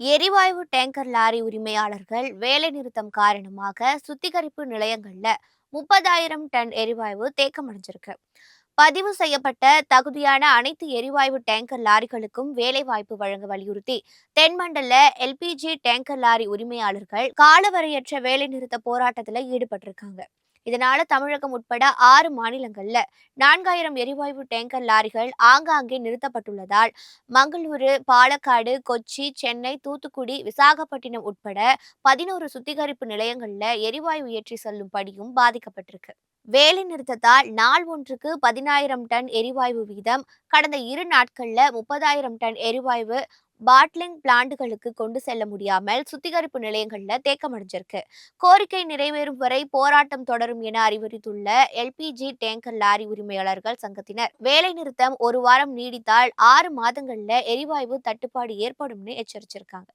எரிவாயு tanker lorry உரிமையாளர்கள் வேலைநிறுத்தம் காரணமாக சுத்திகரிப்பு நிலையங்கள்ல 30,000 டன் எரிவாயு தேக்கமடைஞ்சிருக்கு. பதிவு செய்யப்பட்ட தகுதியான அனைத்து எரிவாயு டேங்கர் லாரிகளுக்கும் வேலைவாய்ப்பு வழங்க வலியுறுத்தி தென்மண்டல எல்பிஜி டேங்கர் லாரி உரிமையாளர்கள் காலவரையற்ற வேலைநிறுத்த போராட்டத்தில் ஈடுபட்டிருக்காங்க. இதனால தமிழகம் உட்பட 6 மாநிலங்கள்ல 4,000 எரிவாயு டேங்கர் லாரிகள் ஆங்காங்கே நிறுத்தப்பட்டுள்ளதால் மங்களூரு, பாலக்காடு, கொச்சி, சென்னை, தூத்துக்குடி, விசாகப்பட்டினம் உட்பட 11 சுத்திகரிப்பு நிலையங்கள்ல எரிவாயு ஏற்றி செல்லும் பணியும் பாதிக்கப்பட்டிருக்கு. வேலை நிறுத்தத்தால் நாள் ஒன்றுக்கு 10,000 டன் எரிவாயு வீதம் கடந்த 2 நாட்கள்ல 30,000 டன் எரிவாயு பாட்லிங் பிளான்ட்டுகளுக்கு கொண்டு செல்ல முடியாமல் சுத்திகரிப்பு நிலையங்கள்ல தேக்கமடைஞ்சிருக்கு. கோரிக்கை நிறைவேறும் வரை போராட்டம் தொடரும் என அறிவுறுத்தியுள்ள எல்பிஜி டேங்கர் லாரி உரிமையாளர்கள் சங்கத்தினர் வேலைநிறுத்தம் 1 வாரம் நீடித்தால் 6 மாதங்கள்ல எரிவாயு தட்டுப்பாடு ஏற்படும்னு எச்சரிச்சிருக்காங்க.